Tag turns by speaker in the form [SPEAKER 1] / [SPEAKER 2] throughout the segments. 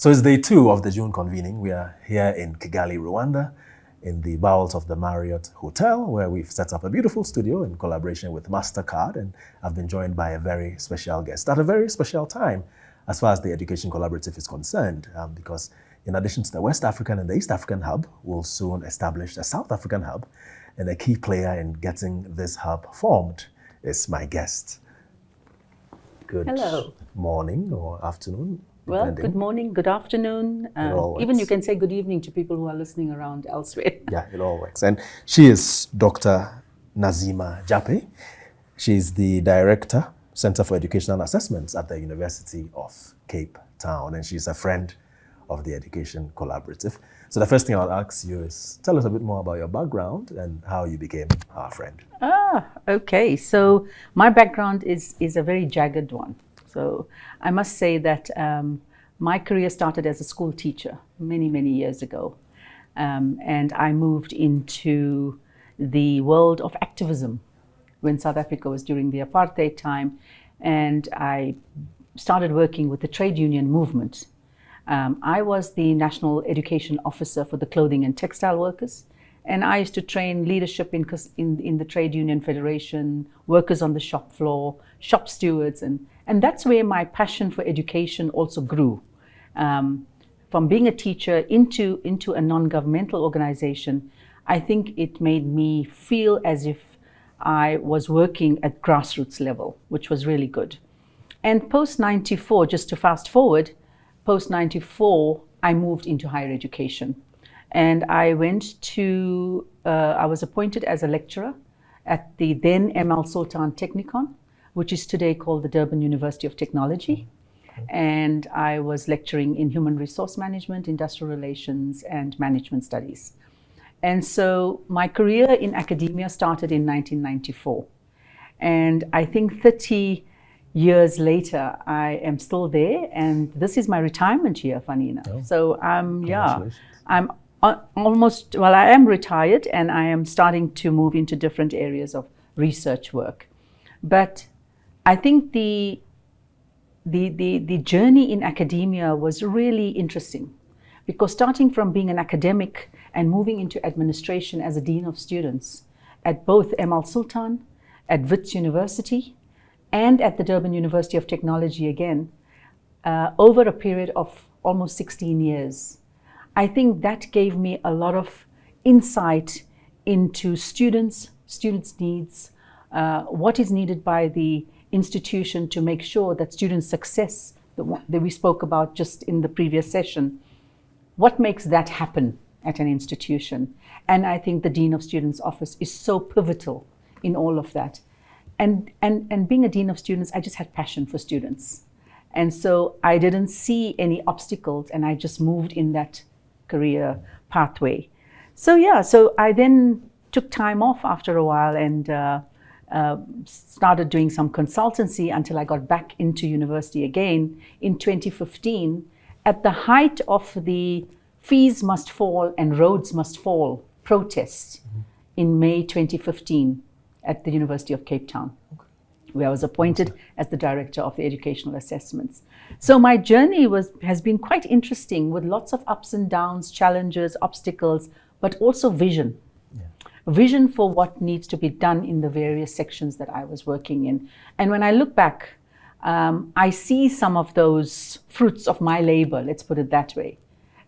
[SPEAKER 1] So it's day 2 of the June convening. We are here in Kigali, Rwanda, in the bowels of the Marriott Hotel, where we've set up a beautiful studio in collaboration with MasterCard, and I've been joined by a very special guest at a very special time as far as the Education Collaborative is concerned, because in addition to the West African and the East African hub, we'll soon establish a South African hub, and a key player in getting this hub formed is my guest. Good
[SPEAKER 2] Hello.
[SPEAKER 1] morning or afternoon.
[SPEAKER 2] Well,
[SPEAKER 1] depending.
[SPEAKER 2] good morning, good afternoon. Even you can say good evening to people who are listening around elsewhere.
[SPEAKER 1] Yeah, it all works. And she is Dr. Naziema Jappie. She's the Director, Center for Educational Assessments at the University of Cape Town, and she's a friend of the Education Collaborative. So the first thing I'll ask you is, tell us a bit more about your background and how you became our friend.
[SPEAKER 2] Okay. So my background is a very jagged one. So I must say that my career started as a school teacher many, many years ago. And I moved into the world of activism when South Africa was during the apartheid time. And I started working with the trade union movement. I was the National Education Officer for the clothing and textile workers. And I used to train leadership in the Trade Union Federation, workers on the shop floor, shop stewards. And that's where my passion for education also grew. From being a teacher into a non-governmental organization, I think it made me feel as if I was working at grassroots level, which was really good. And post-94, just to fast forward, post-94, I moved into higher education. And I I was appointed as a lecturer at the then M.L. Sultan Technikon, which is today called the Durban University of Technology. And I was lecturing in human resource management, industrial relations, and management studies. And so my career in academia started in 1994. And I think 30 years later, I am still there. And this is my retirement year, Fanina.
[SPEAKER 1] Oh.
[SPEAKER 2] So I'm almost, well, I am retired and I am starting to move into different areas of research work. But I think the journey in academia was really interesting, because starting from being an academic and moving into administration as a dean of students at both M.L. Sultan, at Wits University, and at the Durban University of Technology again, over a period of almost 16 years. I think that gave me a lot of insight into students' needs, what is needed by the institution to make sure that student success that we spoke about just in the previous session, what makes that happen at an institution. And I think the Dean of Students office is so pivotal in all of that. And being a Dean of Students, I just had passion for students. And so I didn't see any obstacles, and I just moved in that career pathway. So I then took time off after a while and started doing some consultancy until I got back into university again in 2015 at the height of the Fees Must Fall and Roads Must Fall protests in May 2015 at the University of Cape Town, where I was appointed as the Director of the Educational Assessments. So my journey has been quite interesting, with lots of ups and downs, challenges, obstacles, but also vision. Vision for what needs to be done in the various sections that I was working in. And when I look back, I see some of those fruits of my labor, let's put it that way,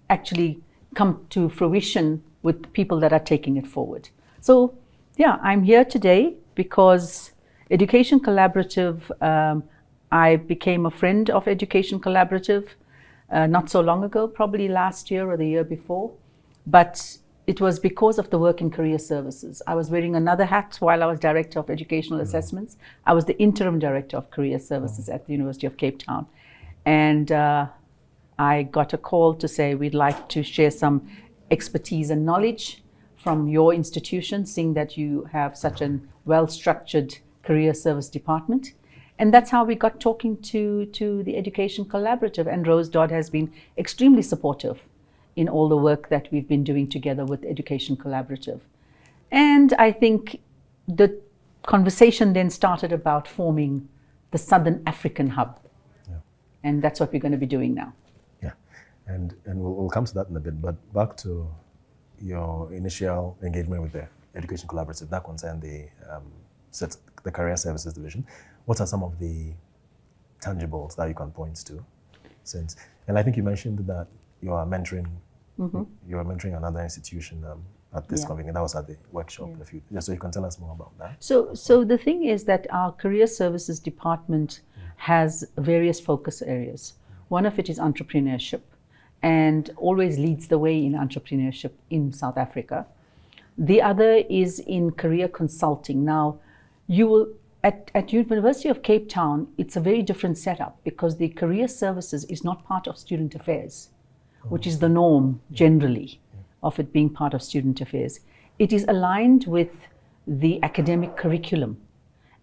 [SPEAKER 2] actually come to fruition with people that are taking it forward. So I'm here today because Education Collaborative, I became a friend of Education Collaborative not so long ago, probably last year or the year before, but it was because of the work in career services. I was wearing another hat while I was Director of Educational Assessments. I was the Interim Director of Career Services at the University of Cape Town. And I got a call to say we'd like to share some expertise and knowledge from your institution, seeing that you have such a well-structured career service department. And that's how we got talking to the Education Collaborative. And Rose Dodd has been extremely supportive in all the work that we've been doing together with Education Collaborative. And I think the conversation then started about forming the Southern African Hub. And that's what we're going to be doing now.
[SPEAKER 1] And we'll come to that in a bit, but back to your initial engagement with the Education Collaborative that concerned the Career Services Division. What are some of the tangibles that you can point to? And I think you mentioned that you are mentoring another institution at this convening. That was at the workshop. So you can tell us more about that.
[SPEAKER 2] So the thing is that our Career Services Department has various focus areas. One of it is entrepreneurship, and always leads the way in entrepreneurship in South Africa. The other is in career consulting. Now, you will at University of Cape Town, it's a very different setup because the career services is not part of student affairs, which is the norm generally of it being part of student affairs. It is aligned with the academic curriculum,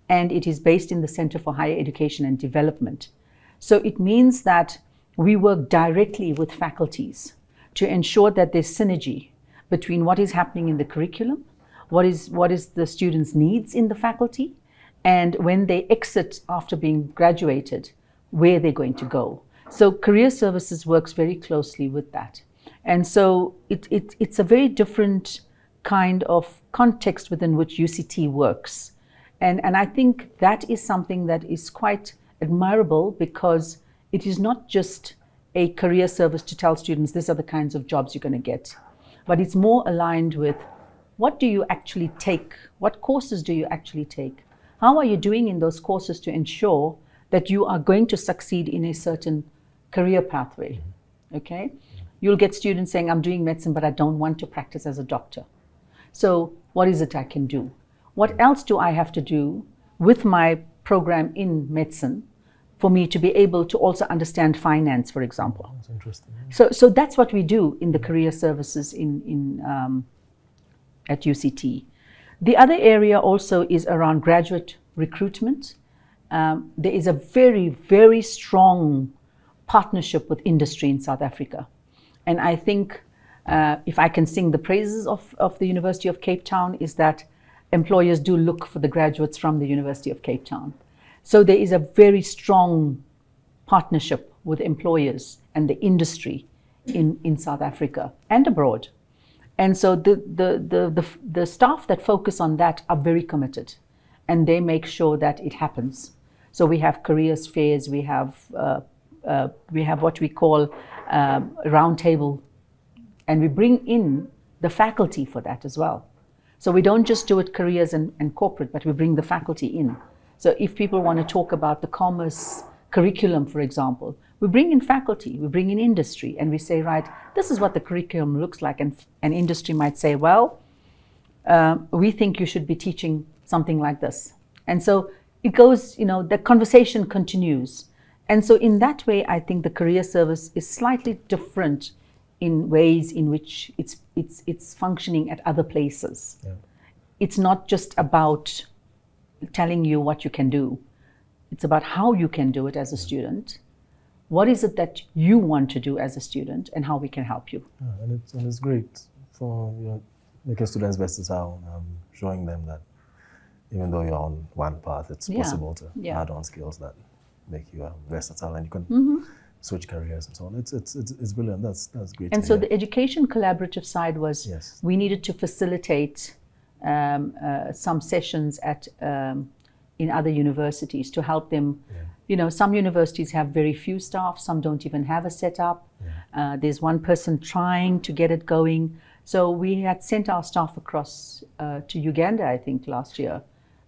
[SPEAKER 2] and it is based in the Center for Higher Education and Development. So it means that we work directly with faculties to ensure that there's synergy between what is happening in the curriculum, what is the students' needs in the faculty, and when they exit after being graduated, where they're going to go. So career services works very closely with that. And so it's a very different kind of context within which UCT works. And I think that is something that is quite admirable because it is not just a career service to tell students these are the kinds of jobs you're going to get, but it's more aligned with what do you actually take, what courses do you actually take, how are you doing in those courses to ensure that you are going to succeed in a certain career pathway, okay? You'll get students saying, I'm doing medicine, but I don't want to practice as a doctor. So what is it I can do? What else do I have to do with my program in medicine for me to be able to also understand finance, for example?
[SPEAKER 1] That's interesting.
[SPEAKER 2] So that's what we do in the career services at UCT. The other area also is around graduate recruitment. There is a very, very strong partnership with industry in South Africa. And I think if I can sing the praises of the University of Cape Town is that employers do look for the graduates from the University of Cape Town. So there is a very strong partnership with employers and the industry in South Africa and abroad. And so the staff that focus on that are very committed and they make sure that it happens. So we have careers fairs, we have what we call roundtable, and we bring in the faculty for that as well. So we don't just do it careers and corporate, but we bring the faculty in. So if people want to talk about the commerce curriculum, for example, we bring in faculty, we bring in industry, and we say, right, this is what the curriculum looks like. And industry might say, well, we think you should be teaching something like this. And so it goes, the conversation continues. And so in that way, I think the career service is slightly different in ways in which it's functioning at other places. Yeah. It's not just about telling you what you can do. It's about how you can do it as a student. What is it that you want to do as a student and how we can help you?
[SPEAKER 1] Yeah, and it's great for making students versatile, showing them that even though you're on one path, it's possible to add on skills that make you versatile and you can switch careers and so on. It's brilliant. That's great.
[SPEAKER 2] And so the education collaborative side was we needed to facilitate some sessions in other universities to help them. Some universities have very few staff, some don't even have a setup. There's one person trying to get it going. So we had sent our staff across to Uganda, I think, last year,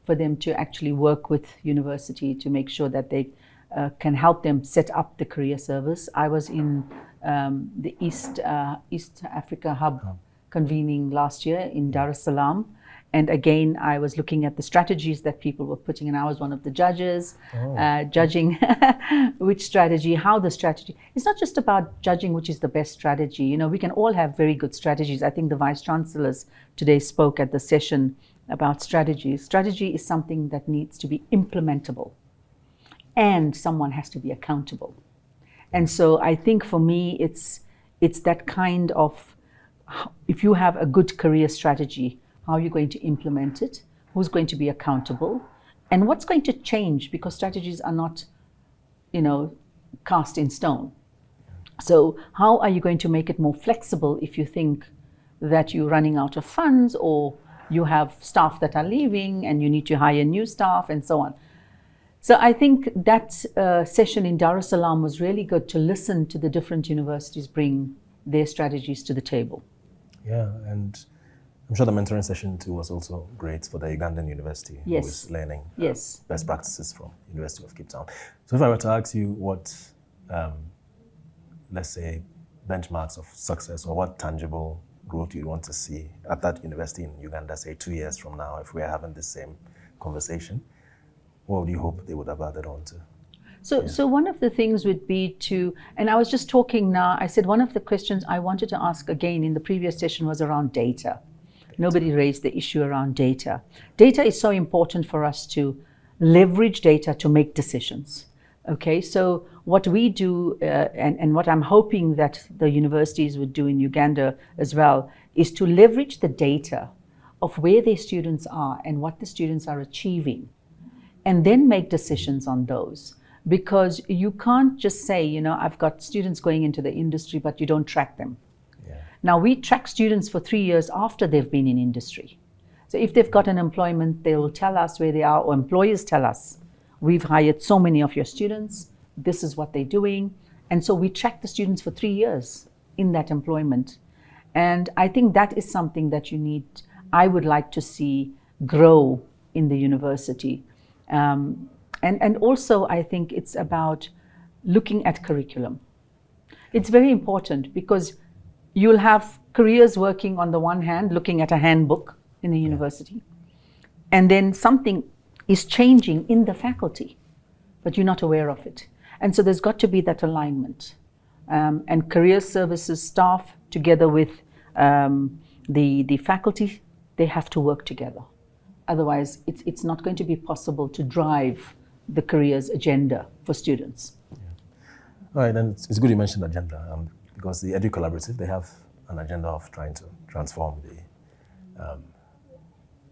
[SPEAKER 2] for them to actually work with university to make sure that they can help them set up the career service. I was in the East Africa Hub convening last year in Dar es Salaam. And again, I was looking at the strategies that people were putting, and I was one of the judges, judging which strategy, how the strategy. It's not just about judging which is the best strategy. We can all have very good strategies. I think the Vice Chancellors today spoke at the session about strategies. Strategy is something that needs to be implementable, and someone has to be accountable. And so I think for me, it's that kind of, if you have a good career strategy, how are you going to implement it? Who's going to be accountable? And what's going to change? Because strategies are not, cast in stone. So how are you going to make it more flexible if you think that you're running out of funds, or you have staff that are leaving and you need to hire new staff and so on? So I think that session in Dar es Salaam was really good to listen to the different universities bring their strategies to the table.
[SPEAKER 1] Yeah, and I'm sure the mentoring session too was also great for the Ugandan university,
[SPEAKER 2] Yes.
[SPEAKER 1] who is learning
[SPEAKER 2] Yes.
[SPEAKER 1] best practices from University of Cape Town. So if I were to ask you what, let's say, benchmarks of success, or what tangible growth you want to see at that university in Uganda, say 2 years from now, if we're having the same conversation, what would you hope they would have added on to?
[SPEAKER 2] So one of the things would be to, and I was just talking now, I said one of the questions I wanted to ask again in the previous session was around data. Nobody raised the issue around data. Data is so important for us to leverage data to make decisions. Okay, so what we do, and what I'm hoping that the universities would do in Uganda as well, is to leverage the data of where their students are and what the students are achieving, and then make decisions on those. Because you can't just say, you know, I've got students going into the industry, but you don't track them.
[SPEAKER 1] Yeah.
[SPEAKER 2] Now, we track students for 3 years after they've been in industry. So if they've got an employment, they will tell us where they are, or employers tell us, we've hired so many of your students, this is what they're doing. And so we track the students for 3 years in that employment. And I think that is something that I would like to see grow in the university. And also, I think it's about looking at curriculum. It's very important because you'll have careers working on the one hand, looking at a handbook in the university, and then something is changing in the faculty, but you're not aware of it. And so there's got to be that alignment. And career services staff, together with the faculty, they have to work together. Otherwise, it's not going to be possible to drive the careers agenda for students.
[SPEAKER 1] Yeah. All right, and it's good you mentioned agenda, because the Edu Collaborative, they have an agenda of trying to transform the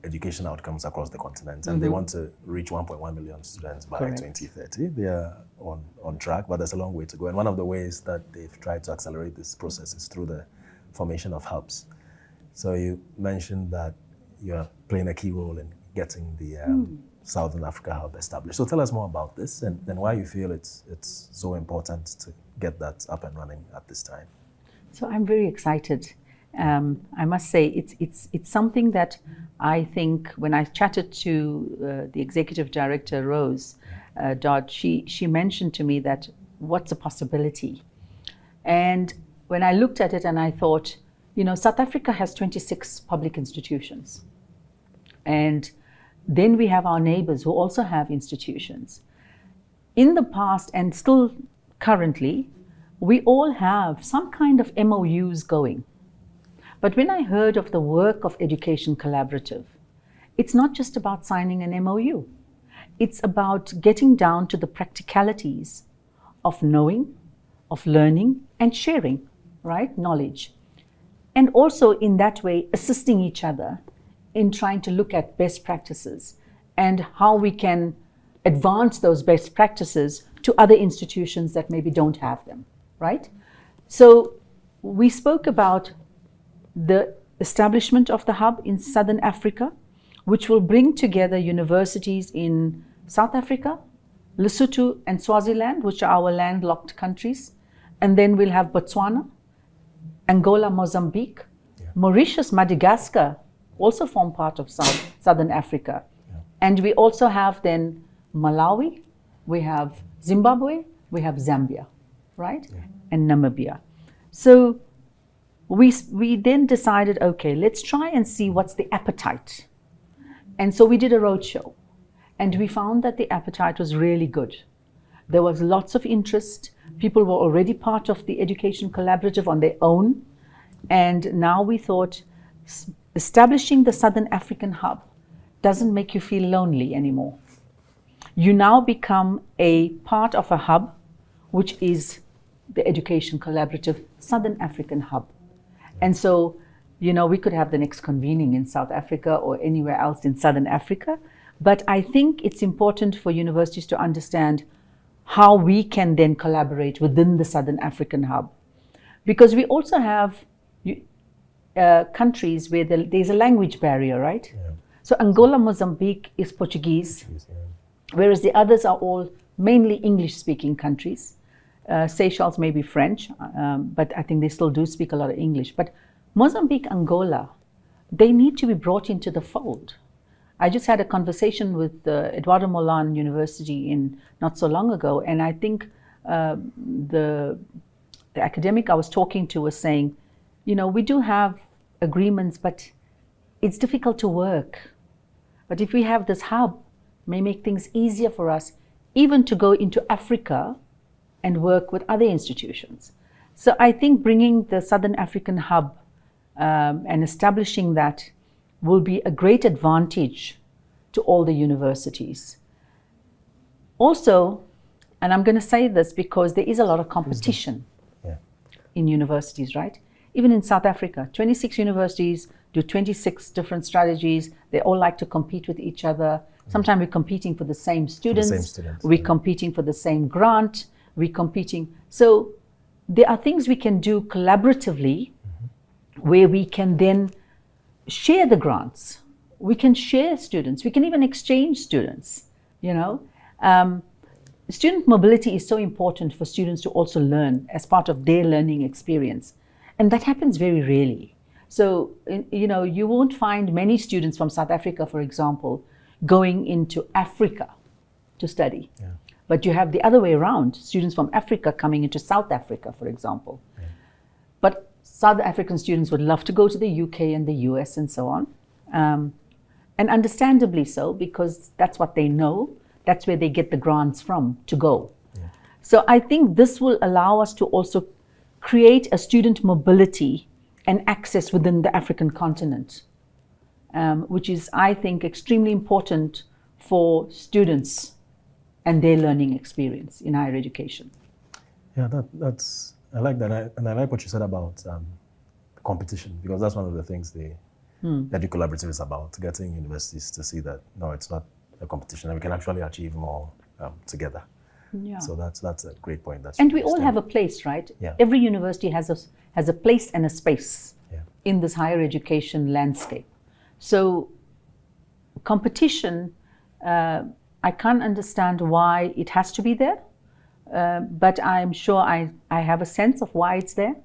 [SPEAKER 1] education outcomes across the continent, and they want to reach 1.1 million students by
[SPEAKER 2] Correct.
[SPEAKER 1] 2030. They are on track, but there's a long way to go. And one of the ways that they've tried to accelerate this process is through the formation of hubs. So you mentioned that you're playing a key role in getting the Southern Africa Hub established. So tell us more about this and why you feel it's so important to get that up and running at this time.
[SPEAKER 2] So I'm very excited. I must say it's something that I think when I chatted to the executive director, Rose Dodd, she mentioned to me that what's a possibility? And when I looked at it and I thought, you know, South Africa has 26 public institutions. And then we have our neighbors who also have institutions. In the past and still currently, we all have some kind of MOUs going. But when I heard of the work of Education Collaborative, it's not just about signing an MOU. It's about getting down to the practicalities of knowing, of learning, and sharing, right? Knowledge. And also in that way, assisting each other in trying to look at best practices and how we can advance those best practices to other institutions that maybe don't have them, right? So we spoke about the establishment of the hub in Southern Africa, which will bring together universities in South Africa, Lesotho and Swaziland, which are our landlocked countries. And then we'll have Botswana, Angola, Mozambique, Mauritius, Madagascar, also form part of Southern Africa. Yeah. And we also have then Malawi, we have Zimbabwe, we have Zambia, right? Yeah. And Namibia. So we then decided, okay, let's try and see what's the appetite. And so we did a roadshow, and we found that the appetite was really good. There was lots of interest. People were already part of the Education Collaborative on their own. And now we thought, establishing the Southern African Hub doesn't make you feel lonely anymore. You now become a part of a hub, which is the Education Collaborative Southern African Hub. And so, you know, we could have the next convening in South Africa or anywhere else in Southern Africa. But I think it's important for universities to understand how we can then collaborate within the Southern African Hub. Because we also have countries where there's a language barrier, right?
[SPEAKER 1] Yeah.
[SPEAKER 2] So Angola, Mozambique is Portuguese, whereas the others are all mainly English-speaking countries. Seychelles may be French, but I think they still do speak a lot of English. But Mozambique, Angola, they need to be brought into the fold. I just had a conversation with Eduardo Molan University not so long ago, and I think the academic I was talking to was saying, we do have agreements, but it's difficult to work. But if we have this hub, it may make things easier for us, even to go into Africa and work with other institutions. So I think bringing the Southern African Hub and establishing that will be a great advantage to all the universities. Also, and I'm going to say this because there is a lot of competition in universities, right? Even in South Africa, 26 universities do 26 different strategies. They all like to compete with each other. Sometimes we're competing for the same students. We're competing for the same grant. We're competing. So there are things we can do collaboratively where we can then share the grants. We can share students. We can even exchange students, Student mobility is so important for students to also learn as part of their learning experience. And that happens very rarely. So, you won't find many students from South Africa, for example, going into Africa to study. Yeah. But you have the other way around, students from Africa coming into South Africa, for example. Yeah. But South African students would love to go to the UK and the US and so on. And understandably so, because that's what they know. That's where they get the grants from to go. Yeah. So I think this will allow us to also create a student mobility and access within the African continent, which is, I think, extremely important for students and their learning experience in higher education.
[SPEAKER 1] Yeah, I like that. And I like what you said about competition, because that's one of the things the Edu Collaborative is about, getting universities to see that, no, it's not a competition, and we can actually achieve more together. Yeah. So that's a great point.
[SPEAKER 2] And we all have a place, right? Yeah. Every university has a place and a space in this higher education landscape. So competition, I can't understand why it has to be there, but I'm sure I have a sense of why it's there.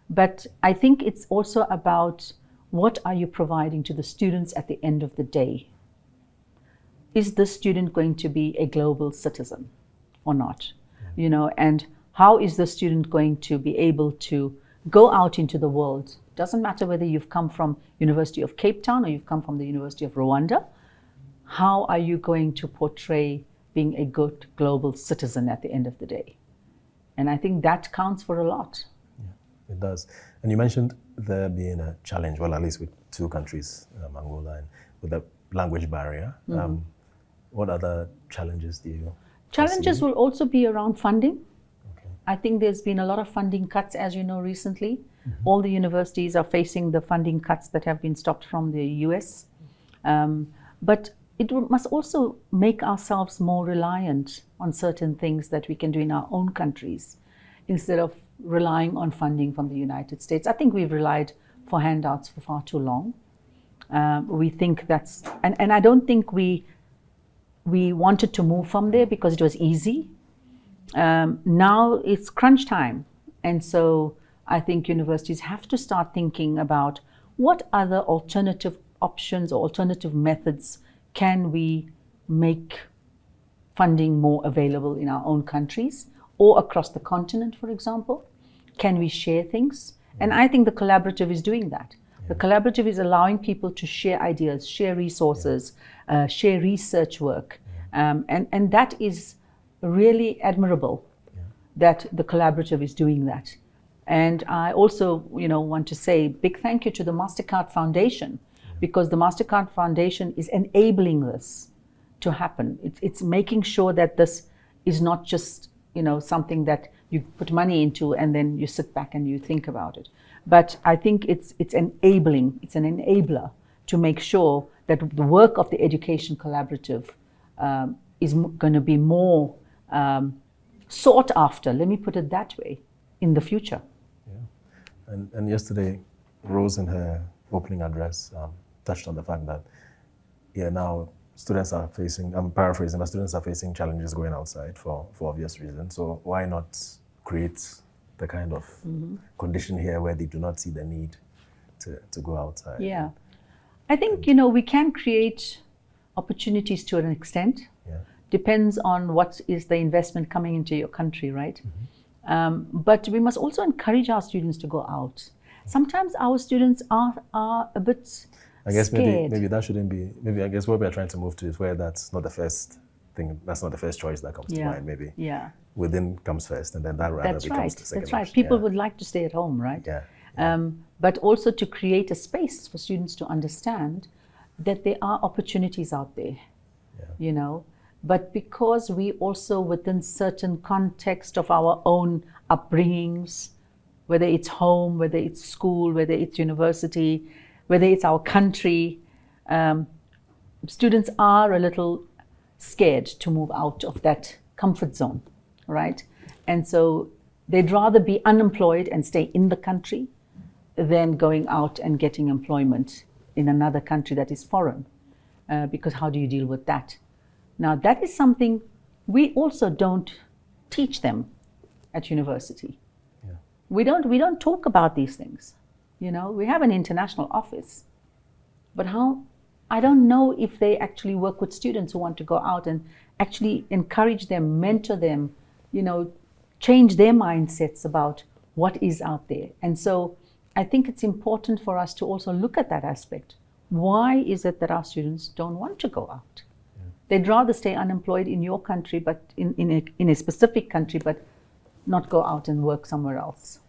[SPEAKER 2] But I think it's also about what are you providing to the students at the end of the day. Is this student going to be a global citizen or not? And how is the student going to be able to go out into the world? Doesn't matter whether you've come from University of Cape Town or you've come from the University of Rwanda. How are you going to portray being a good global citizen at the end of the day? And I think that counts for a lot.
[SPEAKER 1] Yeah, it does. And you mentioned there being a challenge, well, at least with two countries, Angola, and with the language barrier. What other challenges do you
[SPEAKER 2] Challenges will also be around funding. Okay. I think there's been a lot of funding cuts, as you know, recently. All the universities are facing the funding cuts that have been stopped from the US. But it must also make ourselves more reliant on certain things that we can do in our own countries instead of relying on funding from the United States. I think we've relied for handouts for far too long. We think that's, and I don't think we wanted to move from there because it was easy. Now it's crunch time. And so I think universities have to start thinking about what other alternative options or alternative methods can we make funding more available in our own countries or across the continent, for example. Can we share things? And I think the collaborative is doing that. The collaborative is allowing people to share ideas, share resources, share research work. And that is really admirable that the collaborative is doing that. And I also, want to say big thank you to the MasterCard Foundation, because the MasterCard Foundation is enabling this to happen. It's making sure that this is not just, something that you put money into and then you sit back and you think about it. But I think it's enabling, it's an enabler to make sure that the work of the Education Collaborative is going to be more sought after, let me put it that way, in the future.
[SPEAKER 1] Yeah. And yesterday, Rose in her opening address touched on the fact that, now students are facing, I'm paraphrasing, but students are facing challenges going outside for obvious reasons. So why not create the kind of condition here where they do not see the need to go outside?
[SPEAKER 2] Yeah. I think, we can create opportunities to an extent.
[SPEAKER 1] Yeah.
[SPEAKER 2] Depends on what is the investment coming into your country, right? But we must also encourage our students to go out. Sometimes our students are a bit
[SPEAKER 1] I guess
[SPEAKER 2] scared.
[SPEAKER 1] maybe that shouldn't be, maybe I guess what we're trying to move to is where that's not the first thing, that's not the first choice that comes to mind, maybe.
[SPEAKER 2] Yeah.
[SPEAKER 1] Within comes first, and then that rather becomes the second
[SPEAKER 2] That's right.
[SPEAKER 1] option.
[SPEAKER 2] People would like to stay at home, right?
[SPEAKER 1] Yeah.
[SPEAKER 2] But also to create a space for students to understand that there are opportunities out there, But because we also, within certain context of our own upbringings, whether it's home, whether it's school, whether it's university, whether it's our country, students are a little scared to move out of that comfort zone, right? And so they'd rather be unemployed and stay in the country than going out and getting employment in another country that is foreign, because how do you deal with that? Now, that is something we also don't teach them at university.
[SPEAKER 1] Yeah.
[SPEAKER 2] We don't talk about these things. We have an international office, but I don't know if they actually work with students who want to go out and actually encourage them, mentor them, change their mindsets about what is out there. And so I think it's important for us to also look at that aspect. Why is it that our students don't want to go out? They'd rather stay unemployed in your country, but in a specific country, but not go out and work somewhere else.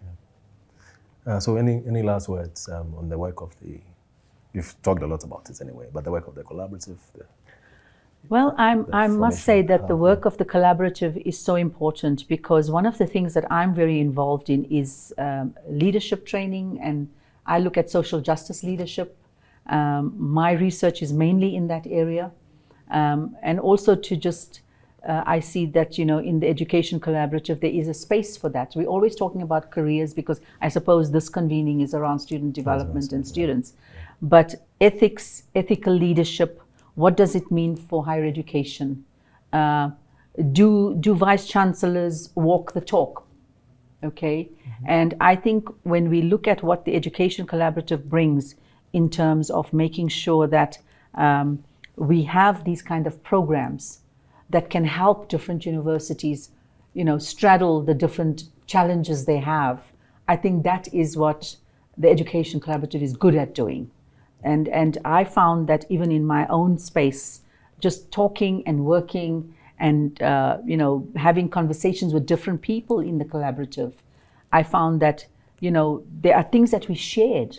[SPEAKER 1] So any last words on the work of you've talked a lot about it anyway, but the work of the collaborative?
[SPEAKER 2] Well, I must say that the work of the collaborative is so important, because one of the things that I'm very involved in is leadership training, and I look at social justice leadership. My research is mainly in that area. And also to just, I see that, in the education collaborative, there is a space for that. We're always talking about careers, because I suppose this convening is around student development and students. But ethics, ethical leadership, what does it mean for higher education? Do vice chancellors walk the talk? Okay. And I think when we look at what the education collaborative brings in terms of making sure that we have these kind of programs that can help different universities, straddle the different challenges they have. I think that is what the education collaborative is good at doing. And I found that even in my own space, just talking and working and having conversations with different people in the collaborative, I found that there are things that we shared,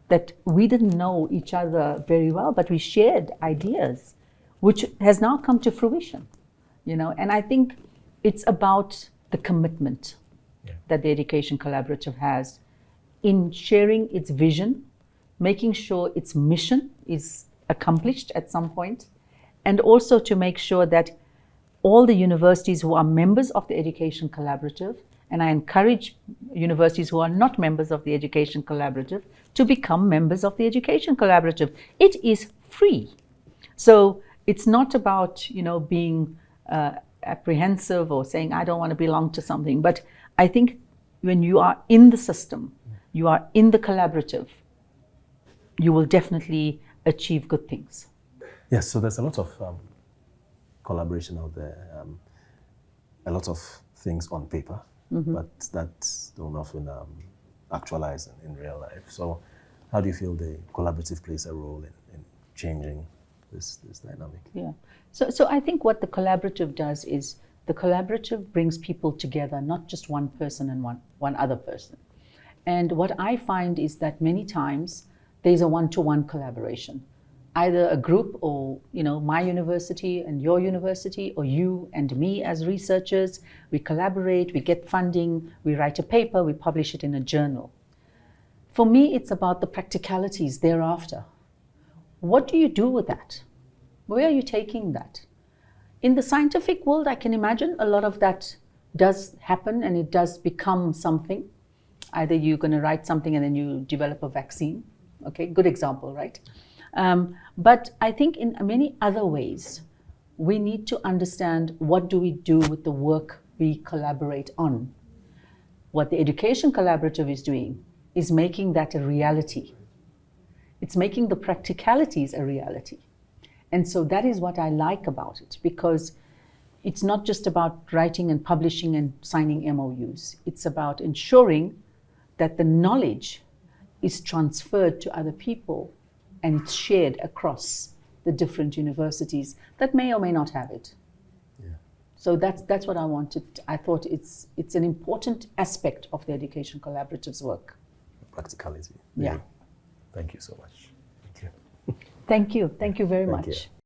[SPEAKER 2] that we didn't know each other very well, but we shared ideas, which has now come to fruition, And I think it's about the commitment that the Education Collaborative has in sharing its vision, making sure its mission is accomplished at some point, and also to make sure that all the universities who are members of the Education Collaborative, and I encourage universities who are not members of the Education Collaborative to become members of the Education Collaborative. It is free. So it's not about, being apprehensive or saying, I don't want to belong to something. But I think when you are in the system, you are in the collaborative, you will definitely achieve good things.
[SPEAKER 1] Yes, so there's a lot of collaboration out there, a lot of things on paper, but that don't often actualize in real life. So how do you feel the collaborative plays a role in changing this dynamic?
[SPEAKER 2] Yeah. So I think what the collaborative does is the collaborative brings people together, not just one person and one other person. And what I find is that many times there's a one-to-one collaboration. Either a group or, my university and your university, or you and me as researchers, we collaborate, we get funding, we write a paper, we publish it in a journal. For me, it's about the practicalities thereafter. What do you do with that? Where are you taking that? In the scientific world, I can imagine a lot of that does happen and it does become something. Either you're going to write something and then you develop a vaccine. Okay, good example, right? But I think in many other ways, we need to understand what do we do with the work we collaborate on. What the Education Collaborative is doing is making that a reality. It's making the practicalities a reality. And so that is what I like about it, because it's not just about writing and publishing and signing MOUs. It's about ensuring that the knowledge is transferred to other people and it's shared across the different universities that may or may not have it.
[SPEAKER 1] Yeah.
[SPEAKER 2] So that's what I wanted. I thought it's an important aspect of the Education Collaborative's work.
[SPEAKER 1] Practicality.
[SPEAKER 2] Yeah.
[SPEAKER 1] Thank you so much. Thank you.
[SPEAKER 2] Thank you. Thank you very
[SPEAKER 1] Thank
[SPEAKER 2] much.
[SPEAKER 1] you.